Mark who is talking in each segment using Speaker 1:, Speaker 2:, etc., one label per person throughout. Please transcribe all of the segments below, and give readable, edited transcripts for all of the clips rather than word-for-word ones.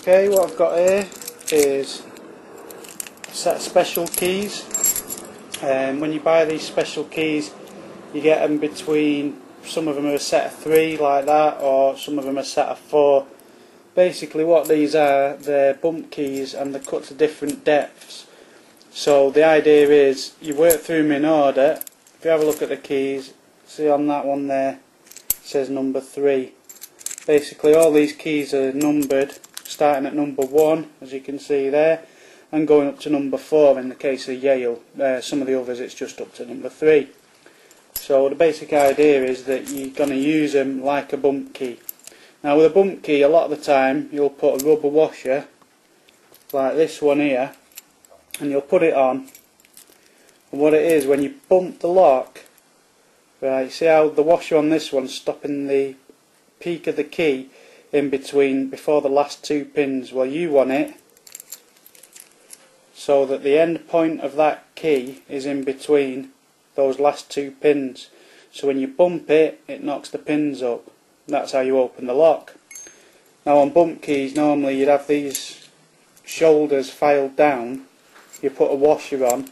Speaker 1: Okay, what I've got here is a set of special keys. When you buy these special keys, you get them between, some of them are a set of 3 like that, or some of them are a set of 4. Basically what these are, they're bump keys and they're cut to different depths. So the idea is, you work through them in order. If you have a look at the keys, see on that one there, it says number 3. Basically all these keys are numbered, starting at number 1, as you can see there, and going up to number 4 in the case of Yale. Some of the others it's just up to number 3. So the basic idea is that you're going to use them like a bump key. Now with a bump key, a lot of the time you'll put a rubber washer, like this one here, and you'll put it on, and what it is, when you bump the lock, right, see how the washer on this one's stopping the peak of the key in between, before the last 2 pins. Well, you want it so that the end point of that key is in between those last 2 pins, so when you bump it, it knocks the pins up. That's how you open the lock. Now on bump keys, normally you'd have these shoulders filed down, you put a washer on,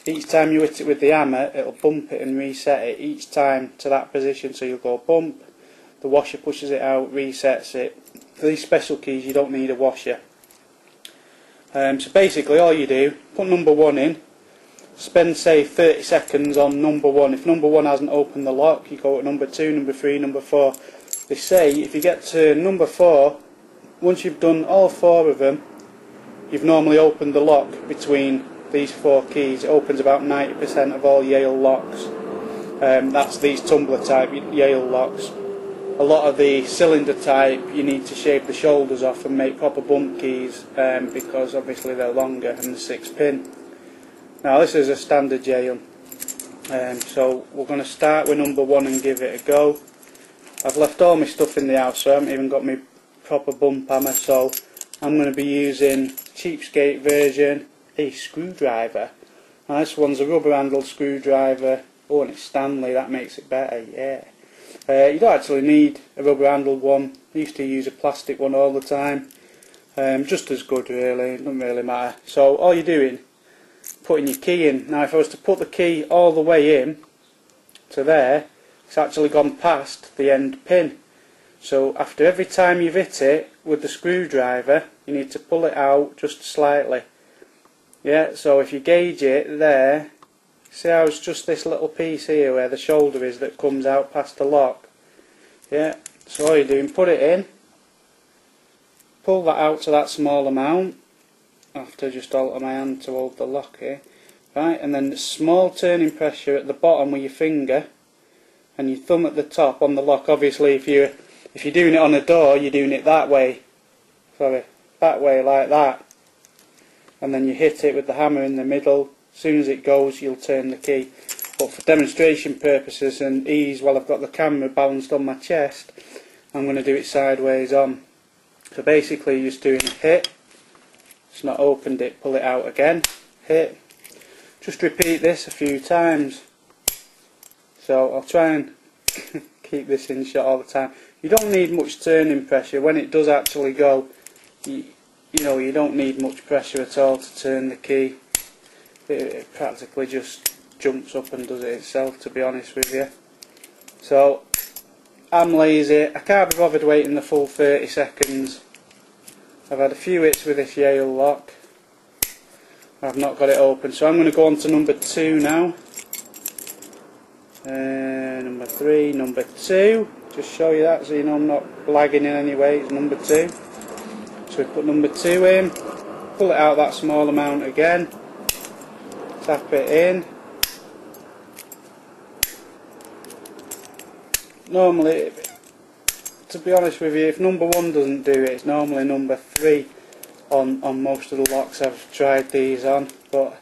Speaker 1: each time you hit it with the hammer it'll bump it and reset it each time to that position, so you'll go bump, the washer pushes it out, resets it. For these special keys you don't need a washer. So basically all you do, put number 1 in, spend say 30 seconds on number 1. If number 1 hasn't opened the lock, you go to number 2, number 3, number 4. They say if you get to number 4, once you've done all 4 of them, you've normally opened the lock between these 4 keys. It opens about 90% of all Yale locks. That's these tumbler type Yale locks. A lot of the cylinder type you need to shave the shoulders off and make proper bump keys, because obviously they're longer and the 6 pin. Now this is a standard Yale, so we're going to start with number 1 and give it a go. I've left all my stuff in the house, so I haven't even got my proper bump hammer, so I'm going to be using cheapskate version, a screwdriver. Now this one's a rubber handled screwdriver. Oh, and it's Stanley, that makes it better, yeah. You don't actually need a rubber handled one. I used to use a plastic one all the time. Just as good really, it doesn't really matter. So all you're doing, putting your key in. Now if I was to put the key all the way in to there, it's actually gone past the end pin. So after every time you've hit it with the screwdriver, you need to pull it out just slightly. Yeah, so if you gauge it there, see how it's just this little piece here where the shoulder is that comes out past the lock. Yeah, so all you're doing, put it in, pull that out to that small amount. I have to just alter my hand to hold the lock here. Right, and then the small turning pressure at the bottom with your finger and your thumb at the top on the lock. Obviously if you're doing it on a door, you're doing it that way. Sorry, that way like that. And then you hit it with the hammer in the middle. As soon as it goes, you'll turn the key. But for demonstration purposes and ease, while I've got the camera balanced on my chest, I'm going to do it sideways on. So basically you're just doing a hit. It's not opened it, pull it out again, hit. Just repeat this a few times. So I'll try and keep this in shot all the time. You don't need much turning pressure. When it does actually go, you know, you don't need much pressure at all to turn the key. It practically just jumps up and does it itself, to be honest with you. So I'm lazy, I can't be bothered waiting the full 30 seconds. I've had a few hits with this Yale lock. I've not got it open, so I'm going to go on to number 2 now. Number 3, number 2. Just show you that so you know I'm not lagging in any way. It's number 2. So we put number 2 in, pull it out that small amount again, tap it in. Normally, to be honest with you, if number 1 doesn't do it, it's normally number 3 on most of the locks I've tried these on. But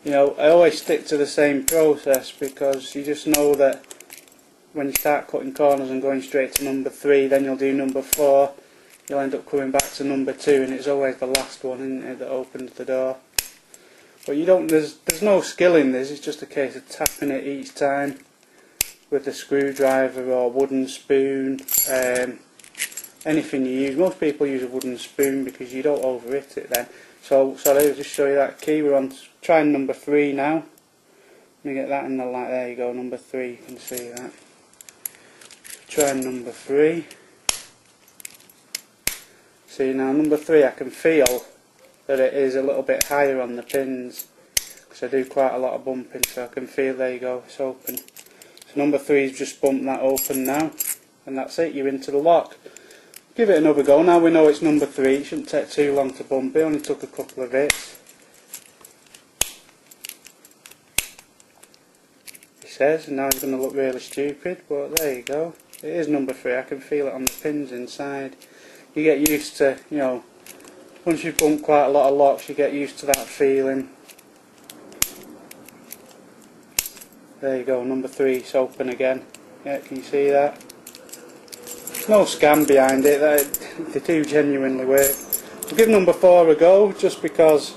Speaker 1: you know, I always stick to the same process because you just know that when you start cutting corners and going straight to number 3, then you'll do number 4, you'll end up coming back to number 2, and it's always the last one, isn't it, that opens the door. But you don't, there's no skill in this, it's just a case of tapping it each time with a screwdriver or wooden spoon. anything you use. Most people use a wooden spoon because you don't overhit it then. So I'll just show you that key. We're on trying number 3 now. Let me get that in the light. There you go, number 3. You can see that. Trying number 3. See now, number 3, I can feel that it is a little bit higher on the pins because I do quite a lot of bumping, so I can feel. There you go, it's open. So number 3's just bumped that open now, and that's it. You're into the lock. Give it another go. Now we know it's number 3. It shouldn't take too long to bump. It only took a couple of hits. He says, and now it's going to look really stupid, but there you go. It is number 3. I can feel it on the pins inside. You get used to, you know, once you bump quite a lot of locks, you get used to that feeling. There you go, number 3, it's open again. Yeah, can you see that? No scam behind it, they do genuinely work. I'll give number 4 a go, just because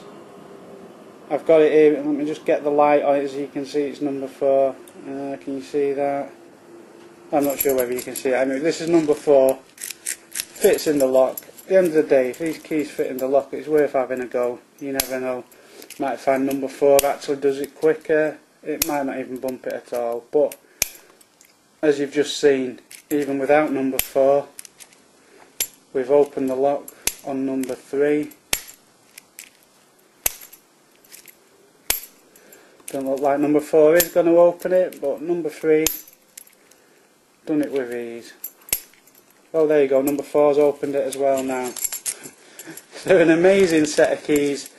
Speaker 1: I've got it here. Let me just get the light on it so you can see it's number 4. Can you see that? I'm not sure whether you can see it. Anyway, this is number 4. Fits in the lock. At the end of the day, if these keys fit in the lock, it's worth having a go. You never know. Might find number 4 actually does it quicker. It might not even bump it at all. But as you've just seen, even without number 4, we've opened the lock on number 3. Don't look like number 4 is going to open it, but number 3 done it with ease. Oh, there you go, number 4's opened it as well now. They're an amazing set of keys.